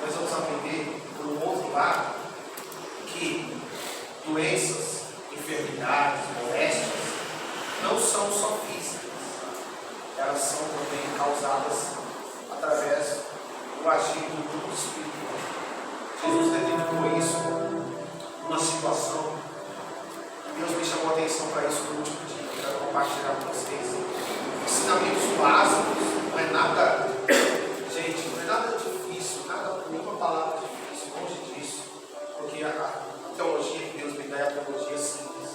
nós vamos aprender por um outro lado que doenças, enfermidades, moléstias não são só físicas, elas são também causadas através do agir do mundo espiritual. Jesus determinou isso numa situação. Deus me chamou a atenção para isso no último dia. Eu quero compartilhar com vocês ensinamentos básicos. Não é nada, gente, não é nada difícil, nenhuma palavra difícil, longe disso, porque a teologia que Deus me dá é a teologia simples,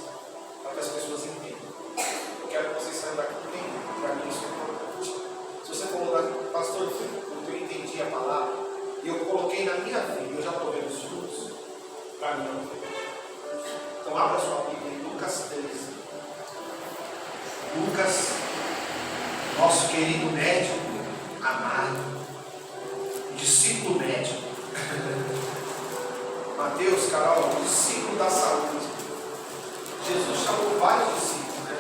para que as pessoas entendam. Eu quero que vocês saiam daqui entendendo. Para mim isso é importante. Se você falou, pastor, eu entendi a palavra e eu coloquei na minha vida, eu já estou vendo os frutos, para mim não foi. Então abra sua Bíblia em Lucas 13. Lucas, nosso querido médico amado, discípulo médico. Mateus, Carol, o discípulo da saúde. Jesus chamou vários discípulos, né?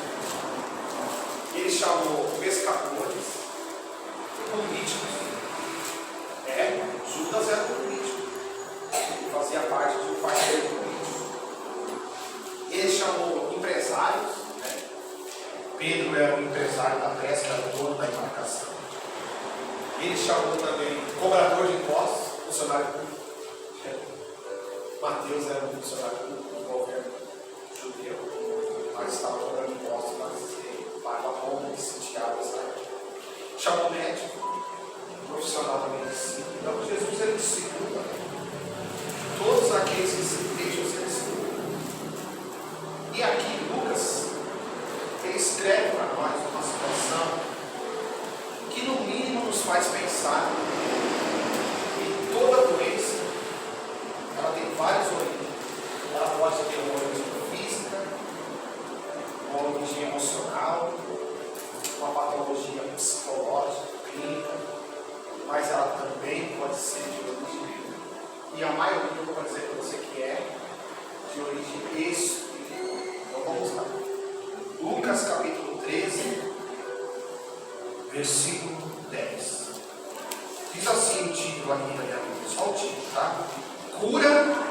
Ele chamou pescadores, políticos. Judas era político. Ele fazia parte de um partido político. Ele chamou empresários, né? Pedro era um empresário da pesca, era o dono da embarcação. Ele chamou também cobrador de impostos, funcionário público. Mateus era um funcionário público do governo judeu, mas estava cobrando impostos para ser pago a Roma e sitiado Israel. Chamou médico, profissional da medicina. Então Jesus ele discipula todos aqueles que se deixam ser discipulados. E aqui Lucas ele escreve para nós uma situação que no mínimo nos faz pensar que toda doença ela tem várias origens. Ela pode ter uma origem física, uma origem emocional, uma patologia psicológica, clínica, mas ela também pode ser de origem, e a maioria eu vou dizer para você que é de origem espiritual. Então vamos lá. Lucas capítulo 13, versículo 10. Diz assim o título aqui da minha Bíblia, só o título, tá? Cura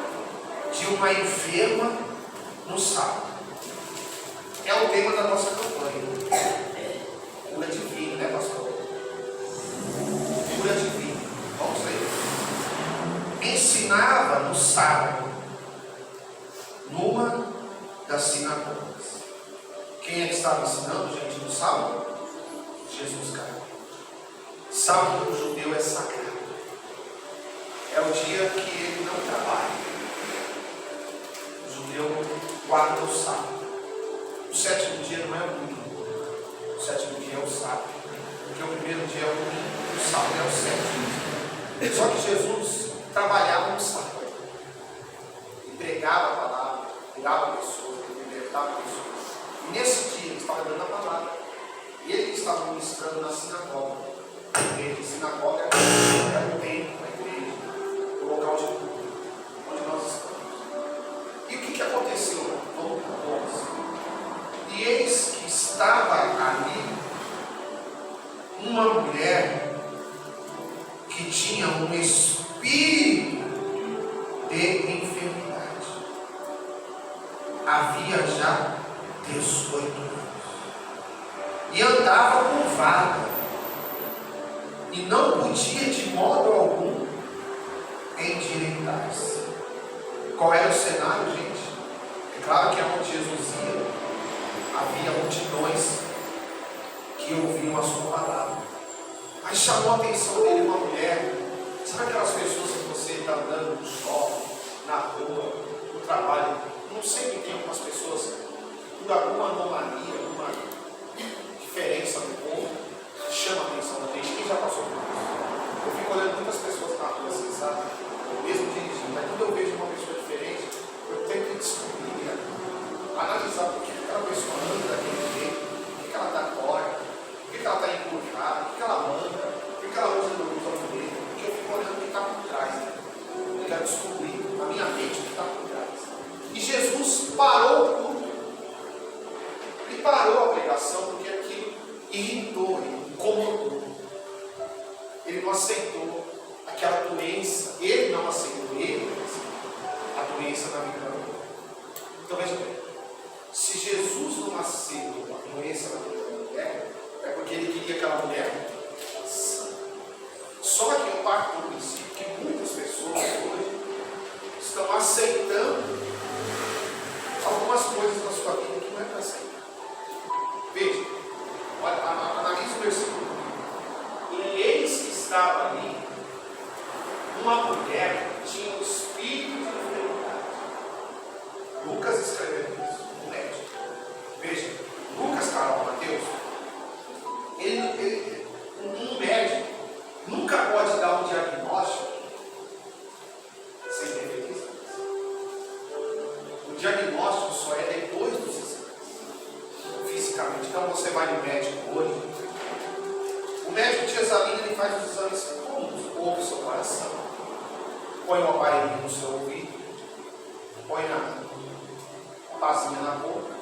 de uma enferma no sábado. É o tema da nossa campanha. Cura divina, né, pastor? Cura divina. Vamos ver. Ensinava no sábado, numa das sinagogas. Quem é que estava ensinando, gente, no sábado? Jesus, cara. Sábado para o judeu é sagrado. É o dia que ele não trabalha. O judeu guarda o sábado. O sétimo dia não é o domingo. O sétimo dia é o sábado. Porque o primeiro dia é o domingo. O sábado é o sétimo. Só que Jesus trabalhava no sábado. Ele pregava a palavra, curava pessoas, libertava pessoas. E nesse dia ele estava dando a palavra. E ele estava ministrando na sinagoga. A sinagoga era o templo, a igreja, o local de culto, onde nós estamos. E o que aconteceu? Vamos para nós. E eis que estava ali uma mulher que tinha um espírito de enfermidade. Havia já 18 anos. E andava curvada. E não podia de modo algum endireitar-se. Qual era o cenário, gente? É claro que onde Jesus ia, havia multidões que ouviam a sua palavra. Mas chamou a atenção dele uma mulher. Sabe aquelas pessoas que você está andando no shopping, na rua, no trabalho? Não sei que tem algumas pessoas por alguma anomalia, alguma diferença no corpo, chama a atenção da gente. Quem já passou por isso? Eu fico olhando muitas pessoas na rua assim, sabe? Eu mesmo dirigindo, mas quando eu vejo uma pessoa diferente, eu tenho que descobrir, analisar por que aquela pessoa anda daquele jeito, por que ela está torta, por que ela está encurvada, por que ela anda, por que ela usa o doutor dele. doença, ele não aceitou, a doença na vida da mulher. Então veja bem, se Jesus não aceitou a doença na vida da mulher, é porque ele queria aquela mulher sã. Só que eu parto do princípio que muitas pessoas hoje estão aceitando algumas coisas na sua vida que não é para aceitar. Veja, olha, analise o versículo. E eis que estava ali uma mulher que tinha um espírito de enfermidade. Lucas escreveu isso, um médico. Veja, Lucas, Carol, Mateus, um médico nunca pode dar um diagnóstico sem ter feito exames. O diagnóstico só é depois dos exames, fisicamente. Então você vai no médico hoje, o médico te examina e faz os exames comuns, ouve o seu coração, põe um aparelho no seu ouvido, põe a pazinha na boca,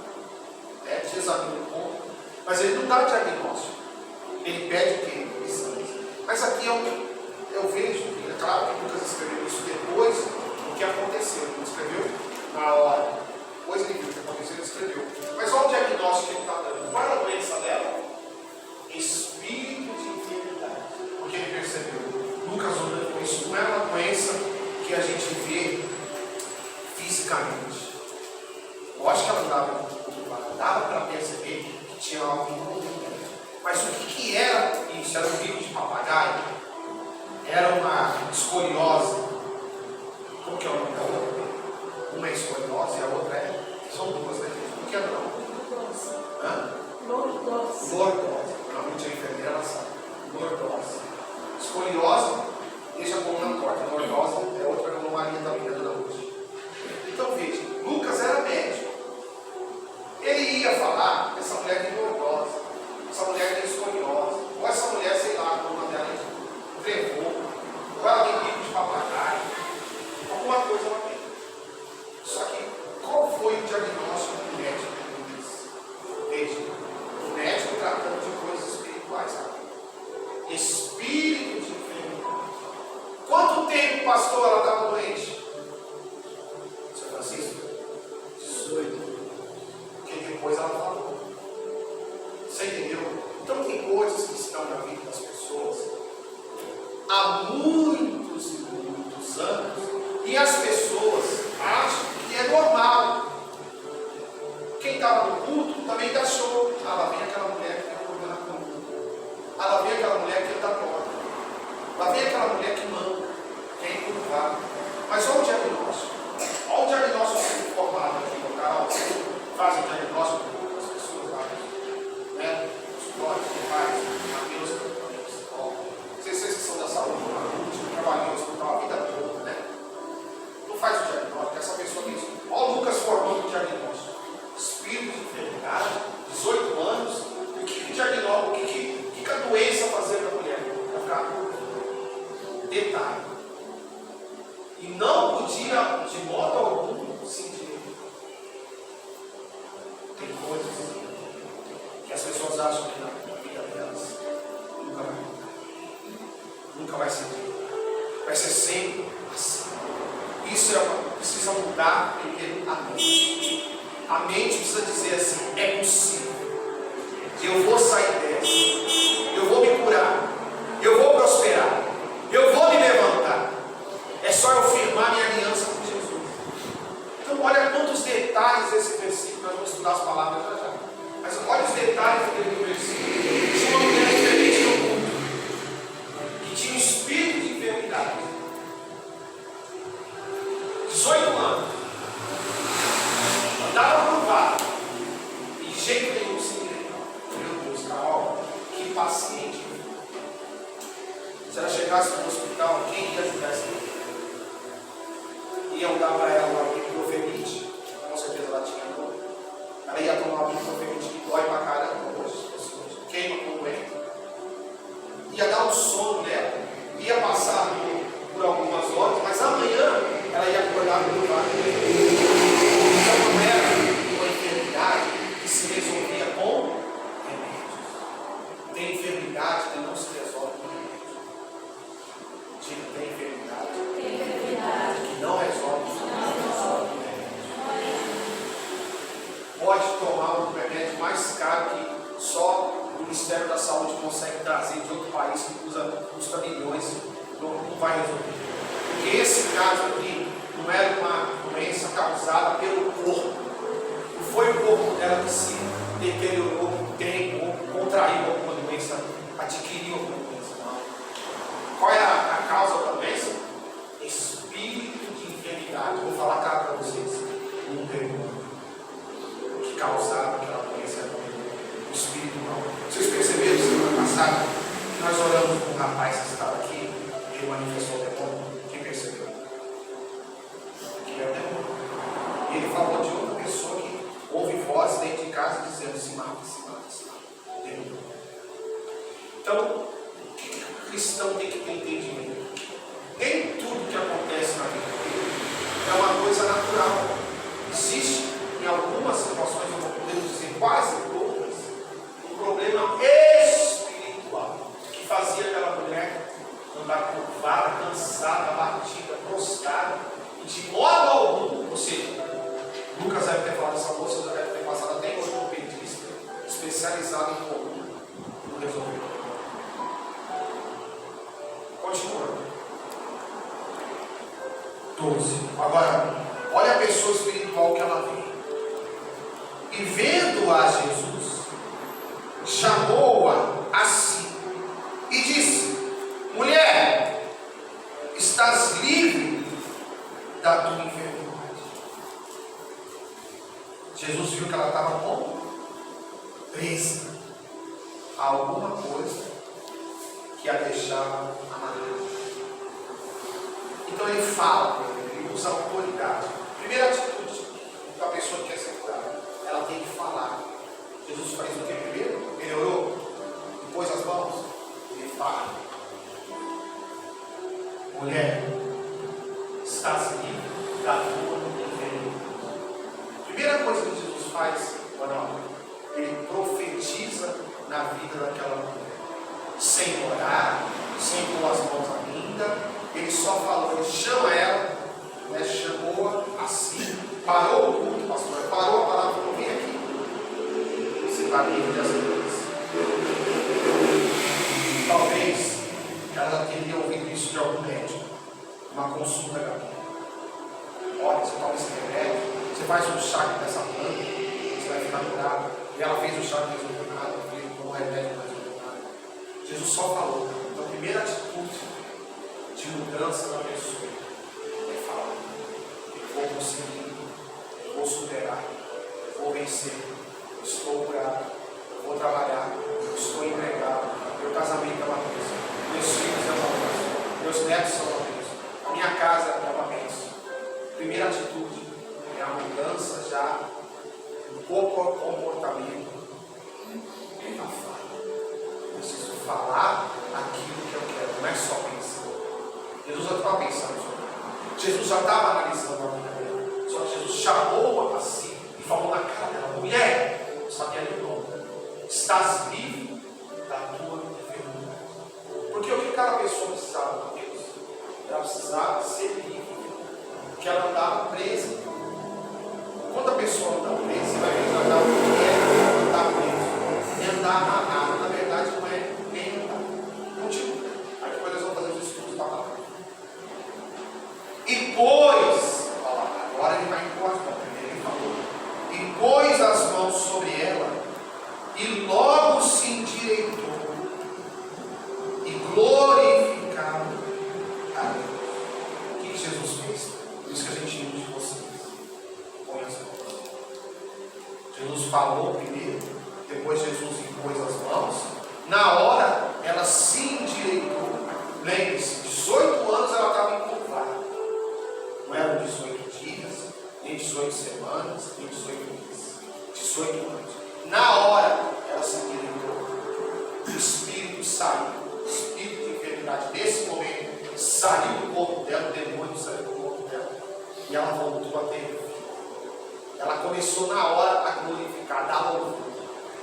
te examina o corpo, mas ele não dá diagnóstico, ele pede o quê? Exames. Mas aqui eu vejo, é claro que Lucas escreveu isso depois do que aconteceu, ele não escreveu na hora, depois ele viu o que aconteceu, ele escreveu. Mas olha o diagnóstico que ele está dando. Qual é a doença dela? Espírito de enfermidade. Porque ele percebeu, Lucas ordenou, isso não é uma doença que a gente vê fisicamente. Eu acho que ela dava para perceber que tinha algo incomum. Mas o que era isso? Era um bico de papagaio? Era uma escoliose? Como que é o nome da outra? Uma é escoliose e a outra é? São duas, né? O que é não? Lordose. Lordose. Não tinha enfermeira, ela sabe. Lordose. Escoliose, deixa a coluna torta. Lordose é outra anomalia da vida da hoje. Então veja, Lucas era médico. Ele ia falar, essa mulher tem lordose, essa mulher tem escoliose, ou essa mulher, sei lá, a coluna dela tremou, ou ela tem bico de papagaio, alguma coisa ela tem. Só que, qual foi o diagnóstico do médico que disse? Veja, o médico tratando de coisas espirituais, sabe? Espírito de enfermidade. Quanto tempo, pastor, ela estava doente? São Francisco? 18. Porque depois ela falou. Você entendeu? Então tem coisas que estão na vida das pessoas há muitos e muitos anos e as pessoas acham que é normal. Quem estava no culto também achou. Ah, lá vem aquela mulher que tem problema na coluna. Ah, lá vem aquela mulher que está torta. Lá vem aquela mulher que manda, que é encurvada. Mas olha o diagnóstico. Olha o diagnóstico sendo formado aqui no local. Faz o diagnóstico das pessoas lá. Né? Os que faz, Mateus, vocês que são da saúde, trabalham no hospital a vida toda, né? Não faz o diagnóstico, essa pessoa tem isso. Olha o Lucas formando o diagnóstico. Espírito de enfermidade, 18 anos, o que diagnóstico, o que a doença fazer para a mulher? Para ficar detalhe. E não podia, de modo algum, sentir. Tem coisas que as pessoas acham que na vida delas nunca vai ser. Vai ser sempre assim. Isso precisa mudar primeiro a mente. A mente precisa dizer assim: é possível. Eu vou sair dessa. Eu vou me curar. Eu vou prosperar. Eu vou me levantar. É só eu firmar minha aliança com Jesus. Então olha quantos detalhes desse versículo. Nós vamos estudar as palavras já já. Mas olha os detalhes do versículo. Tinha uma mulher diferente no mundo, que tinha um espírito de enfermidade. 18 anos. Andava por vaga. E de jeito nenhum se endireitar. Meu Deus, Carol, que paciente. Se ela chegasse no hospital, quem ia ajudar essa mulher? Iam dar para ela uma microferite, com certeza ela tinha dor. Ela ia tomar uma microferite que dói para caramba hoje, queima como é. Ia dar um sono nela, ia passar por algumas horas, mas amanhã ela ia acordar no lugar. Então não era uma enfermidade que se resolvia com remédios. Tem enfermidade que não se resolve com remédios. Tem enfermidade caro que só o Ministério da Saúde consegue trazer de outro país que custa milhões, não vai resolver. Porque esse caso aqui não era uma doença causada pelo corpo. Não foi o corpo dela que se deteriorou com o tempo, ou contraiu alguma doença, adquiriu alguma doença. Não. Qual é a causa da doença? Espírito de enfermidade. Vou falar claro para vocês. Um demônio que causava aquela doença era o espírito mal. Vocês perceberam semana passada que nós oramos com um rapaz que estava aqui, ele manifestou o demônio? Quem percebeu? Que é o demônio. E ele falou de outra pessoa que ouve vozes dentro de casa dizendo: se mata, se mata, se mata. O demônio. Então, o que o cristão tem que ter entendimento? Nem tudo que acontece na vida dele é uma coisa natural. Existe, em algumas situações, eu vou poder dizer quase todas, um problema espiritual que fazia aquela mulher andar curvada, cansada, batida, prostrada, e de modo algum, ou seja, Lucas deve ter falado dessa moça, já deve ter passado até em ortopedista, especializado em coluna, não resolveu. Continuando. 12. Agora, olha a pessoa espiritual que ela vê. E vendo-a Jesus, chamou-a a si e disse: mulher, estás livre da tua enfermidade. Jesus viu que ela estava como? Presa a alguma coisa que a deixava amarrada. Então ele fala, ele usa autoridade. Primeira atitude da pessoa que quer ser curada, ela tem que falar. Jesus faz o que primeiro? Ele orou, pôs as mãos, ele fala: mulher, estás livre da tua enfermidade. Primeira coisa que Jesus faz, ele profetiza na vida daquela mulher, sem orar, sem pôr as mãos ainda. Ele só falou, ele chama ela, né, chamou-a assim, parou o culto, pastor, parou a palavra, falou: vem aqui, você está livre dessa doença. Talvez ela teria ouvido isso de algum médico, uma consulta gratuita. Olha, você toma esse remédio, você faz um chá dessa planta, você vai ficar curado. E ela fez o chá, não resolveu nada, fez um remédio, não resolveu nada. Jesus só falou. Então, a primeira atitude de mudança da pessoa é falar: vou conseguir, vou superar, vou vencer, estou curado, vou trabalhar, estou empregado, meu casamento é uma bênção, meus filhos é uma bênção, meus netos são uma bênção, a minha casa é uma bênção. Primeira atitude é a mudança já do comportamento da fala. Eu preciso falar aquilo que eu quero, não é só pensar. Jesus já estava pensando sobre ela. Jesus já estava analisando a vida dela. Só que Jesus chamou-a a si e falou na cara dela: mulher, só que ela não, estás livre da tua enfermidade. Porque o que aquela pessoa precisava de Deus? Ela precisava ser livre. Porque ela andava presa. Quando a pessoa anda presa, você vai ver que ela andava andar preso. E andar amarrado. Na verdade, não é nem andar. Continua. Aí depois nós vamos fazer os estudos da palavra. E pôs, agora ele vai impor as mãos, ele falou: e pôs as mãos sobre ela, e logo se endireitou, e glorificava a Deus. O que Jesus fez? Por isso que a gente usa de vocês. Põe as mãos. Jesus falou primeiro, depois Jesus impôs as mãos. Na hora, ela se endireitou. Lembre-se, 18 anos ela estava encurvada. Não eram 18 dias, nem 18 semanas, nem 18 meses. 18 anos. Na hora, ela se endireitou. O espírito saiu. O espírito de enfermidade, nesse momento, saiu do corpo dela, o demônio saiu do corpo dela. E ela voltou a ter vida. Ela começou na hora a glorificar, a dar louvor.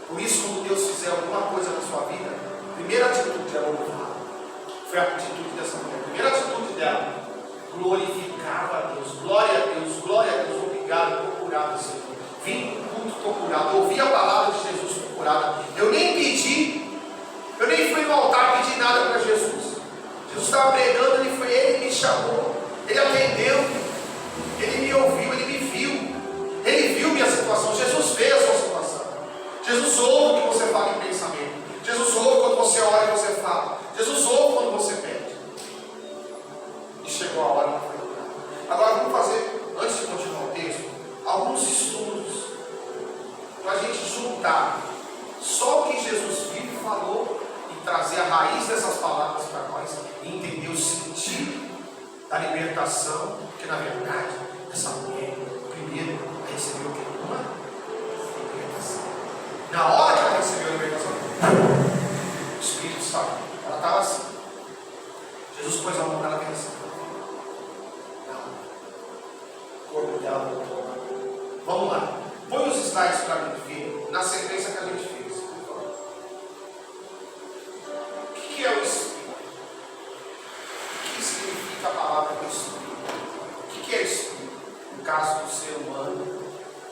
Por isso, quando Deus fizer alguma coisa na sua vida, a primeira atitude era louvar. Foi a atitude dessa mulher. A primeira atitude dela, glorificava a Deus. Glória a Deus, obrigado, estou curado, Senhor. Vim no culto, estou curado. Ouvi a palavra de Jesus, curada. Eu nem pedi, eu nem fui no altar pedir nada para Jesus. Jesus estava pregando, ele me chamou, ele atendeu, ele me ouviu, ele me viu. Ele viu minha situação. Jesus vê a sua situação. Jesus ouve o que você fala em pensamento. Jesus ouve quando você ora e você fala. Jesus ouve quando você pede. E chegou a hora de foi. Agora vamos fazer, antes de continuar o texto, alguns estudos para a gente juntar só o que Jesus viu e falou e trazer a raiz dessas palavras para nós e entender o sentido da libertação, porque na verdade essa mulher primeiro recebeu o que? Uma libertação. Na hora que ela recebeu a libertação, o Espírito Santo, ela estava assim. Jesus pôs a mão nela e assim. Não. O corpo dela voltou. Vamos lá. Põe os slides para a gente ver na sequência que a gente fez. O que é o Espírito? O que significa a palavra do Espírito? O que é Espírito? No caso do ser humano,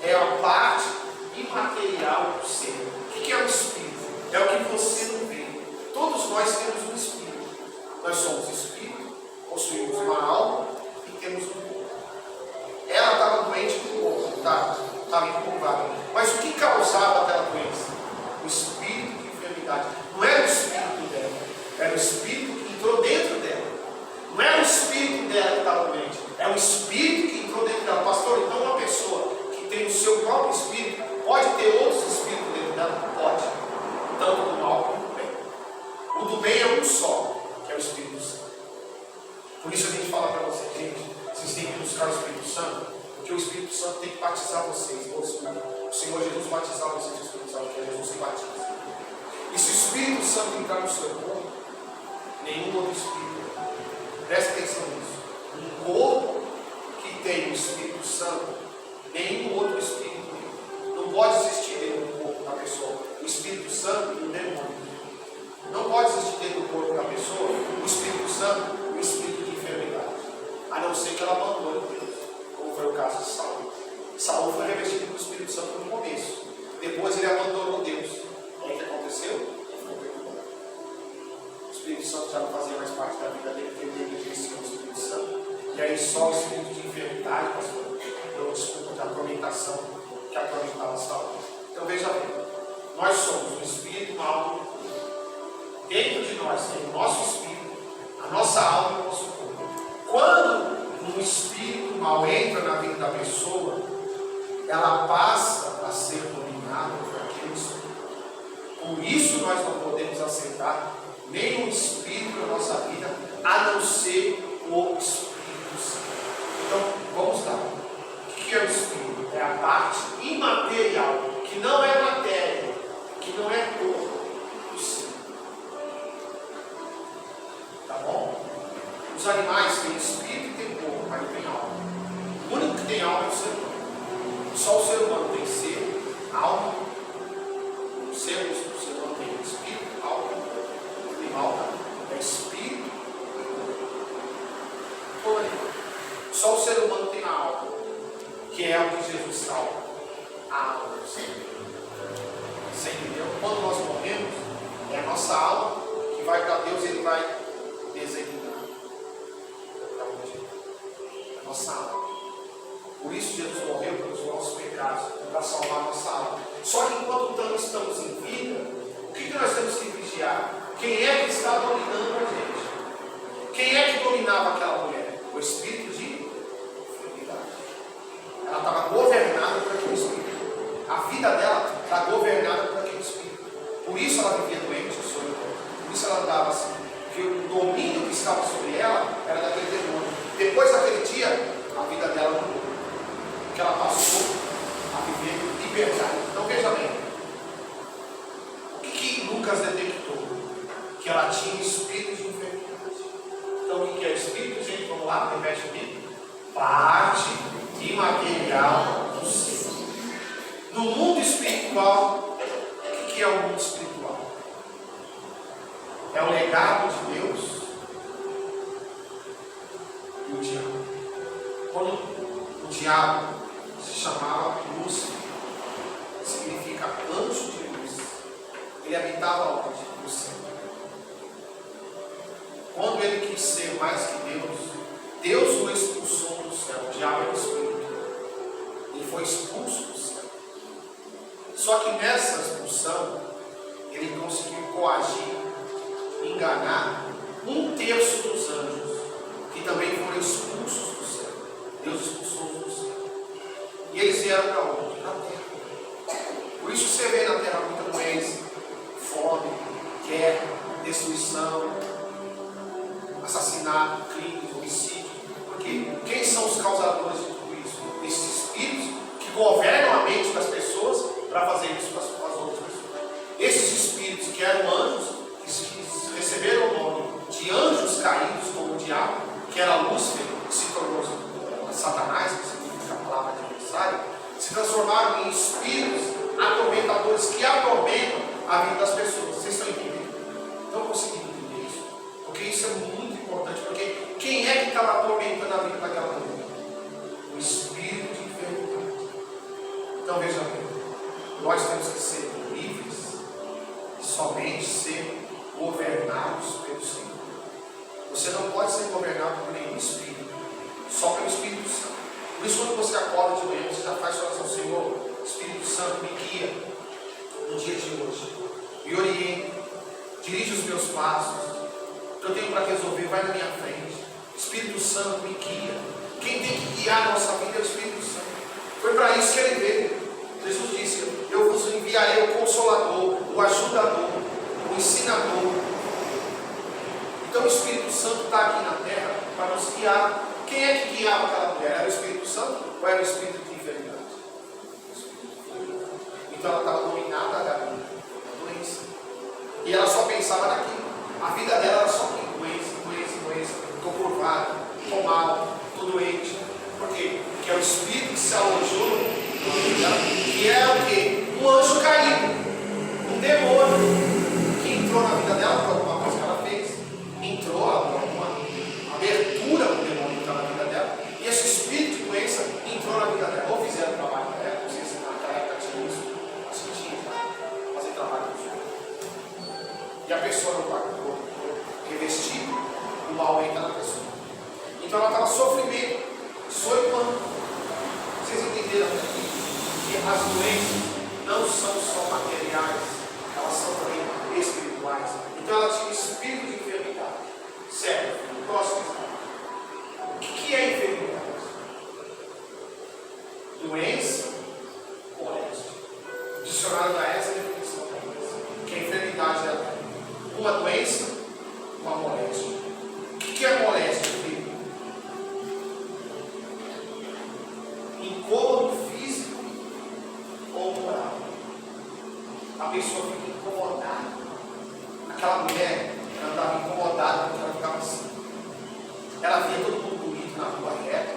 é a parte imaterial do ser. O que é o Espírito? É o que você não vê. Todos nós temos um Espírito. Nós somos Espírito, possuímos uma alma e temos um corpo. Ela estava doente do corpo, tá? Estava encurvada. Mas o que causava aquela doença? O espírito de enfermidade. Não era o espírito dela, era o espírito que entrou dentro dela. Não era o espírito dela que estava doente, é o espírito que entrou dentro dela. Pastor, então uma pessoa que tem o seu próprio espírito pode ter outros espíritos dentro dela? Pode. Tanto do mal como do bem. O do bem é um só, que é o Espírito Santo. Por isso a gente fala para vocês, gente, vocês têm que buscar o Espírito Santo. Porque o Espírito Santo tem que batizar vocês. O Senhor Jesus batizar vocês com o Espírito Santo, porque Jesus se batiza. E se o Espírito Santo entrar no seu corpo, nenhum outro Espírito, presta atenção nisso. Um corpo que tem o Espírito Santo, nenhum outro Espírito não pode existir dentro do corpo da pessoa. O Espírito Santo e o demônio. Não pode existir dentro do corpo da pessoa o Espírito Santo e o Espírito de enfermidade. A não ser que ela abandone Deus. Foi o caso de Saul. Saul foi revestido com o Espírito Santo no começo. Depois ele abandonou Deus. E aí o que aconteceu? Ele ficou perturbado. O Espírito Santo já não fazia mais parte da vida dele, porque ele negligenciou o Espírito Santo. E aí só o Espírito de enfermidade, pastor, deu desculpa da atormentação que atormentava Saul. Então veja bem, nós somos um Espírito, uma alma. Dentro de nós tem o nosso Espírito, a nossa alma e o nosso corpo. Quando um espírito mal entra na vida da pessoa, ela passa a ser dominada por aquele espírito. Por isso nós não podemos aceitar nenhum espírito na nossa vida, a não ser o Espírito Santo. Então, vamos lá. O que é o espírito? É a parte imaterial, que não é matéria, que não é corpo do ser. Tá bom? Os animais têm espírito e têm corpo, mas não tem alma. O único que tem alma é o ser humano. Só o ser humano tem ser, alma. O ser humano tem espírito, alma. O animal é espírito e corpo. Só o ser humano tem a alma, que é o que Jesus salva. A alma do ser. Você entendeu? Quando nós morremos, é a nossa alma que vai para Deus e Ele vai designar. Nossa alma. Por isso Jesus morreu pelos nossos pecados, para salvar a nossa alma. Só que enquanto estamos em vida, o que nós temos que vigiar? Quem é que está dominando a gente? Quem é que dominava aquela mulher? O espírito de enfermidade. Ela estava governada por aquele espírito. A vida dela está governada por aquele espírito. Por isso ela vivia doente, por isso ela andava assim. Porque o domínio que estava sobre ela era daquele demônio. Depois daquele dia, a vida dela mudou. Porque ela passou a viver liberdade. Então veja bem. O que Lucas detectou? Que ela tinha espírito de enfermidade. Então o que é espírito, gente? Vamos lá, repete comigo. Parte imaterial do ser. No mundo espiritual, o que é o mundo espiritual? É o legado de Deus e o diabo. Quando o diabo se chamava Lúcifer, significa anjo de luz. Ele habitava onde? No céu. Quando ele quis ser mais que Deus, Deus o expulsou do céu. O diabo é o espírito. Ele foi expulso do céu. Só que nessa expulsão, ele conseguiu coagir, enganar 1/3 dos anjos, que também foram expulsos do céu. Deus expulsou do céu. E eles vieram para onde? Na terra. Por isso você vê na terra muita doença, fome, guerra, destruição, assassinato, crime, homicídio. Porque quem são os causadores de tudo isso? Esses espíritos que governam a mente das pessoas para fazer isso com as outras pessoas. Esses espíritos que eram anjos, que receberam o nome de anjos caídos, como o diabo, que era Lúcifer, que se tornou Satanás, que significa a palavra adversário, se transformaram em espíritos atormentadores que atormentam a vida das pessoas. Vocês estão entendendo? Estão conseguindo entender isso? Porque isso é muito importante. Porque quem é que estava atormentando a vida daquela mulher? O espírito de enfermidade. Então veja bem, nós temos que ser livres e somente ser governados pelo Senhor. Você não pode ser governado por nenhum espírito, só pelo Espírito Santo. Por isso, quando você acorda de manhã, você já faz sua oração: Senhor, Espírito Santo, me guia no dia de hoje, me orienta, dirige os meus passos, o que eu tenho para resolver, vai na minha frente. Espírito Santo, me guia. Quem tem que guiar a nossa vida é o Espírito Santo. Foi para isso que ele veio. Jesus disse: eu vos enviarei o Consolador, o Ajudador, o Ensinador. Então o Espírito Santo está aqui na terra para nos guiar. Quem é que guiava aquela mulher? Era o Espírito Santo ou era o Espírito de enfermidade? Então ela estava dominada da doença. E ela só pensava naquilo. A vida dela era só doença, doença, doença. Estou curvada, estou mal, estou doente. Por quê? Porque é o Espírito que se alojou na vida dela, que é o quê? Um anjo caído, um demônio que entrou na vida dela por alguma coisa que ela fez. Entrou alguma abertura do demônio que está na vida dela. E esse espírito de doença entrou na vida dela. Ou fizeram trabalho para ela, não sei se naquela época tinha isso, mas tinha fazer trabalho com isso. E a pessoa não pagou, revestido, o mal entra na pessoa. Então ela estava sofrendo, 18 anos. Vocês entenderam aqui que as doenças não são só materiais, elas são também espirituais. Então ela tinha um espírito de enfermidade. Certo? Próximo. O que é enfermidade? Doença, moléstia. O dicionário dá essa definição da doença. Que a enfermidade é uma doença, uma moléstia. O que é moléstia, filho? Incômodo físico ou moral. A pessoa fica incomodada. Aquela mulher, ela estava incomodada porque ela ficava assim. Ela via todo mundo bonito na rua reta.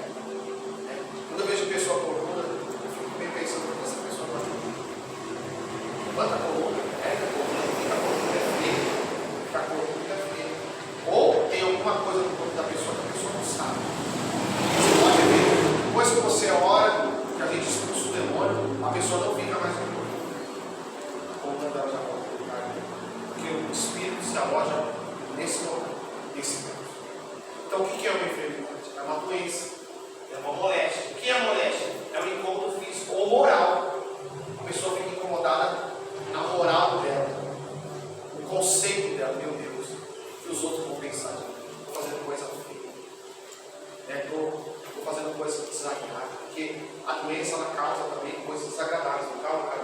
Né? Quando eu vejo pessoa corrunda, eu fico meio pensando que essa pessoa está bonita. Levanta a coluna, pega a coluna, fica a coluna é feia, fica a coluna é feia. Ou tem alguma coisa no corpo da pessoa que a pessoa não sabe. Você pode ver, depois que você ora, que a gente expulsa o demônio, a pessoa não fica mais no corpo. A coluna dela já volta. Porque o Espírito se aloja nesse local, nesse tempo. Então o que é uma enfermidade? É uma doença, é uma moléstia. O que é moléstia? É um incômodo físico ou moral. A pessoa fica incomodada na moral dela, no conceito dela. Meu Deus, que os outros vão pensar. Estou fazendo coisa feia. Estou fazendo coisa desagradável. Porque a doença ela causa também coisas desagradáveis. Não causa, cara?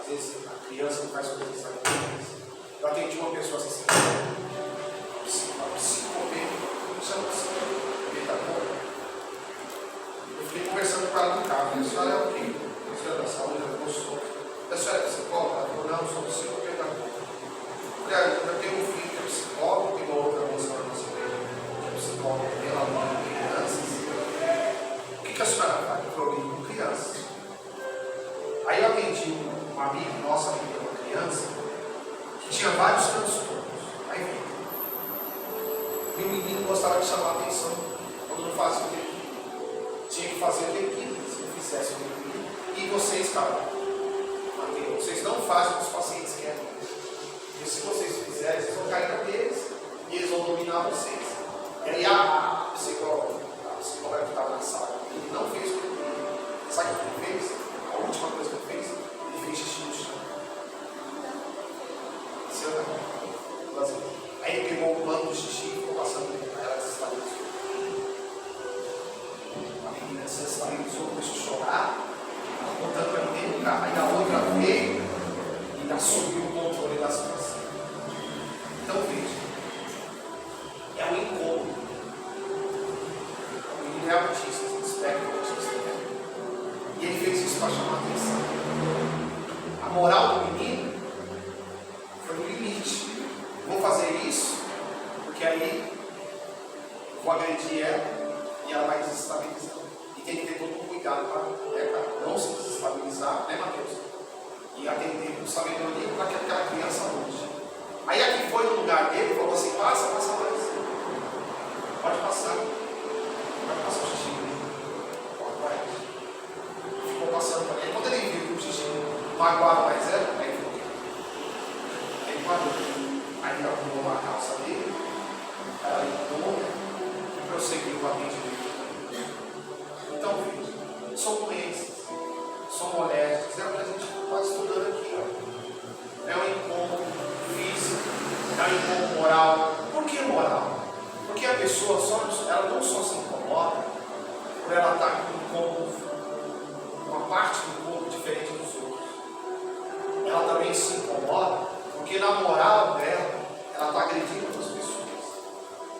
Às vezes a criança não faz coisas desagradáveis. Eu atendi uma pessoa assim, eu fiquei conversando com ela no carro. A senhora é o quê? A senhora é da saúde, eu sou. A senhora é psicóloga? Ela falou: não, eu sou psicopedagoga. Eu tenho um filho que é psicólogo, tem uma outra moça na nossa igreja que é psicóloga, ela mora com crianças. O que a senhora faz? Eu falei: com crianças. Aí eu atendi uma amiga nossa que tem uma criança que tinha vários transtornos. Aí vem. E o menino gostava de chamar a atenção quando não fazia o que tinha que fazer o que se não fizesse o que. E vocês, cara, vocês não fazem o que os pacientes querem. se vocês fizerem, vocês vão cair na deles e eles vão dominar vocês. E aí a psicóloga que estava na sala, ele não fez o que ele fez. Sabe o que ele fez? A última coisa que ele fez? Ele fez xixi no chão. Aí ele pegou o pano do xixi e ficou passando para ela, desestabilizou. A menina desestabilizou, começou a chorar, apontando para ninguém lugar. Aí a outra veio e ainda assumiu o controle da situação. Então veja, é um incômodo. O menino é autista, espera que o autista é. E ele fez isso para chamar a atenção. A moral do menino foi no limite. Vou fazer isso, porque aí vou agredir ela e ela vai desestabilizar. E tem que ter todo um cuidado para não se desestabilizar, né, Mateus? E atender com sabedoria para que aquela criança longe. Aí aqui foi no lugar dele, falou assim: passa mais. Pode passar. Pode passar o xixi dele. Ficou passando para ele. Quando ele viu que o xixi magoava mais ela, aí ficou quieto. Ele parou. Aí ele arrumou uma calça dele, ela limpou e prosseguiu com a mente dele. Então, veja, são doenças, são molésticas, é o que a gente está estudando aqui. Ó. É um incômodo físico, é um incômodo moral. Por que moral? Porque a pessoa ela não só se incomoda por ela estar com um incômodo, uma parte do corpo diferente dos outros. Ela também se incomoda porque na moral dela, ela está agredindo outras pessoas.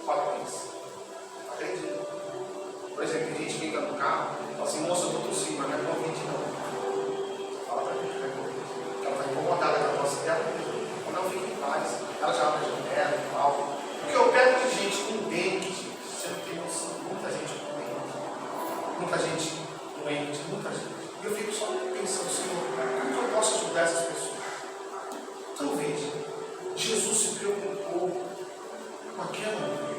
Fala isso. Está agredindo. Por exemplo, tem gente que entra no carro e fala assim: moça, eu estou tossindo, mas não é Covid não. Fala para mim que não é Covid. Porque ela está incomodada com a voz dela. Ou não, fica em paz. Ela já abre a janela e tal. Porque eu pego de gente com dengue, gente. Você não tem noção. Muita gente com dengue. Muita gente doente, muita gente. E eu fico só pensando: Senhor, como que eu posso ajudar essas pessoas? Então veja, Jesus se preocupou com aquela mulher.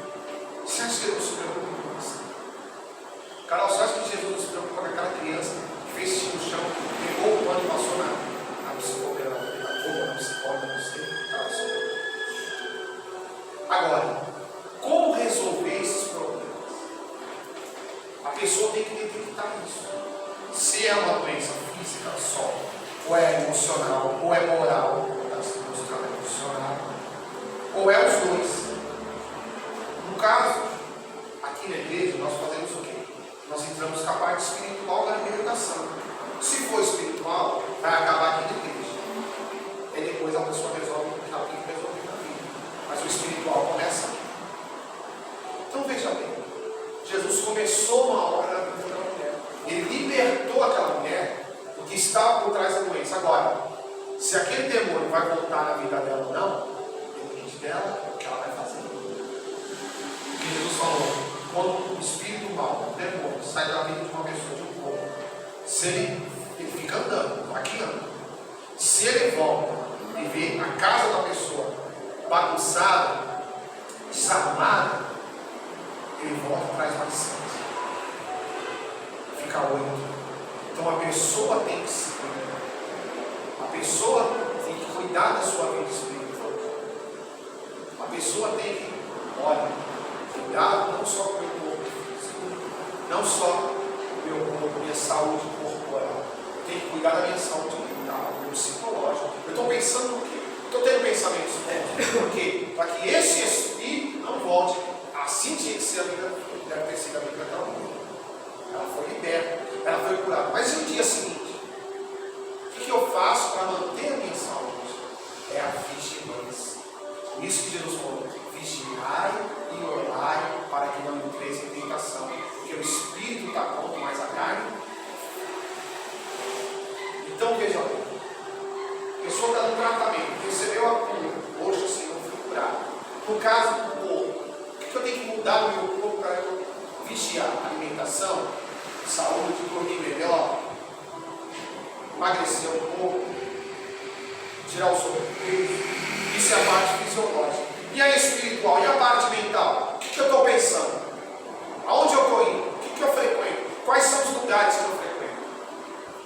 Você acha que ele não se preocupa com você? Carol, você acha que Jesus não se preocupa com aquela criança que fez xixi no chão, pegou o pano e passou na psicóloga, na psicóloga, não sei. Agora, como resolver esses problemas? A pessoa tem que detectar isso. Se é uma doença física só, ou é emocional, ou é moral, ou é os dois. No caso, aqui na igreja, nós fazemos o quê? Nós entramos com a parte espiritual da libertação. Se for espiritual, vai acabar aqui na igreja. E depois a pessoa resolve o que ela tem que resolver na vida. Mas o espiritual começa aqui. Então veja bem, Jesus começou uma obra na vida da mulher. Ele libertou aquela mulher do que estava por trás da doença. Agora, se aquele demônio vai voltar na vida dela ou não, depende dela, o que ela vai fazer. E Jesus falou: quando o espírito mal, o demônio, sai da vida de uma pessoa, de um corpo, se ele fica andando, aqui anda. Se ele volta e vê a casa da pessoa bagunçada, desarmada, ele volta e traz mais sangue. Fica 8. Então a pessoa tem que se cuidar. A pessoa tem que cuidar da sua vida espiritual. A pessoa tem que, olha, cuidar não só com o meu corpo físico, não só com o meu corpo, minha saúde corporal. Tem que cuidar da minha saúde mental, do meu psicológico. Eu estou pensando no quê? Estou tendo pensamentos bons. Por quê? Para que esse espírito não volte. Assim tinha que ser a vida, deve ter sido a vida daquela mulher. Ela foi liberta, ela foi curada. Mas e o dia seguinte? O que eu faço para manter a minha saúde? É a vigilância. Por isso que Jesus falou: vigiai e orai para que não entreis em tentação. Porque o espírito está pronto, mas a carne. Então veja bem. A pessoa está no tratamento, recebeu a cura. Poxa, Senhor, fui curado. No caso do corpo, o que eu tenho que mudar no meu corpo para eu vigiar? Alimentação, saúde, dormir melhor, emagrecer um pouco, tirar o sobrepeso. Isso é a parte fisiológica. E a espiritual? E a parte mental? O que eu estou pensando? Aonde eu estou indo? O que eu frequento? Quais são os lugares que eu frequento?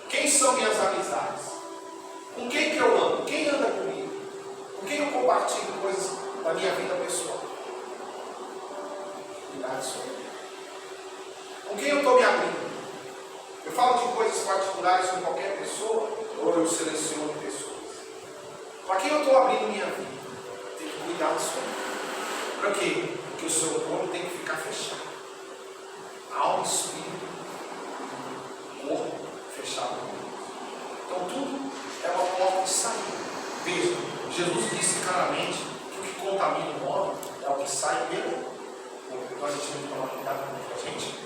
Quem são minhas amizades? Com quem que eu ando? Quem anda comigo? Com quem eu compartilho? Com quem eu estou me abrindo? Eu falo de coisas particulares com qualquer pessoa, ou eu seleciono pessoas? Para quem eu estou abrindo minha vida? Tem que cuidar da sua vida. Para quê? Porque o seu corpo tem que ficar fechado. Alma, espírito, corpo fechado. Então tudo é uma porta de saída. Veja, Jesus disse claramente que o que contamina o homem é o que sai pelo corpo. Então a gente tem que tomar cuidado com a gente.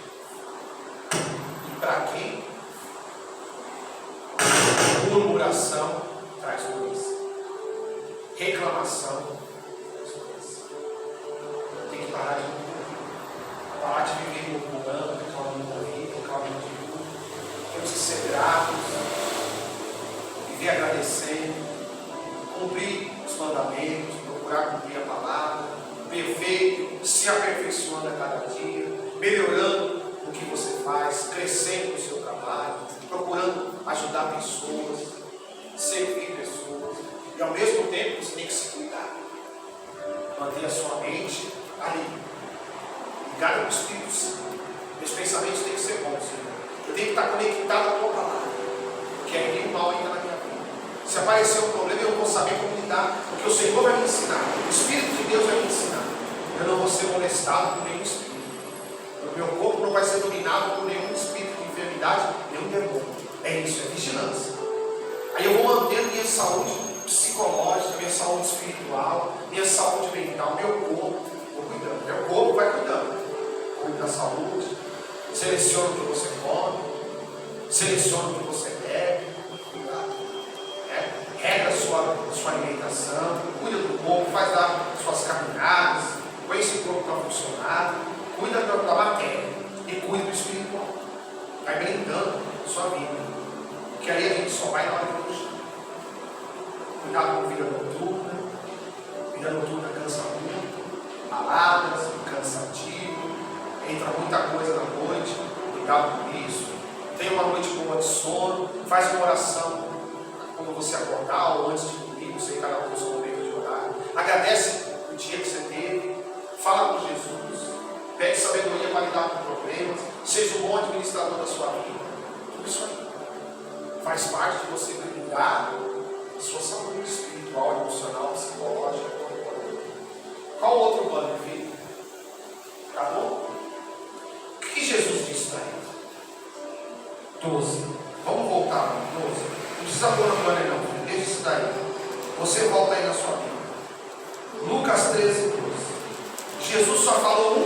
E para quem? Murmuração traz doença. Reclamação traz doença. Tem que parar de murmurar. Parar de viver murmurando, reclamando da vida, reclamando de tudo. Temos que ser gratos, viver agradecendo, cumprir os mandamentos, procurar cumprir a palavra, perfeito, se aperfeiçoando a cada dia, melhorando o que você faz, crescendo no seu trabalho, procurando ajudar pessoas, servir pessoas, e ao mesmo tempo você tem que se cuidar, manter a sua mente ali, ligada no Espírito Santo. Meus pensamentos têm que ser bons, Senhor. Eu tenho que estar conectado à tua palavra, porque aí nenhum mal entra na minha vida. Se aparecer um problema, eu vou saber como lidar, porque o Senhor vai me ensinar, o Espírito de Deus vai me ensinar. Eu não vou ser molestado por nenhum espírito. O meu corpo não vai ser dominado por nenhum espírito de enfermidade, nenhum demônio. É isso, é vigilância. Aí eu vou mantendo minha saúde psicológica, minha saúde espiritual, minha saúde mental, meu corpo, vou cuidando. Meu corpo vai cuidando. Cuida da saúde, seleciona o que você come, seleciona o que você bebe, regra a sua alimentação, cuida do corpo, faz as suas caminhadas, põe esse corpo para funcionar, cuida da matéria e cuida do espiritual. Vai blindando a sua vida, porque aí a gente só vai na hora que puxa. Cuidado com vida noturna. Vida noturna cansa muito, baladas, cansativo, entra muita coisa na noite, cuidado com isso. Tenha uma noite boa de sono, faz uma oração quando você acordar ou antes de dormir, você cada um no seu momento de orar. Agradece o dia que você teve, fala com Jesus, pede sabedoria para lidar com problemas, seja um bom administrador da sua vida. Tudo isso aí faz parte de você cuidar da sua saúde espiritual, emocional, psicológica, corporal. Qual o outro plano de vida? Acabou? O que Jesus disse para ele? 12. Vamos voltar para 12. Não precisa pôr no plano não, deixa isso daí. Você volta aí na sua vida. Lucas 13, 12. Jesus só falou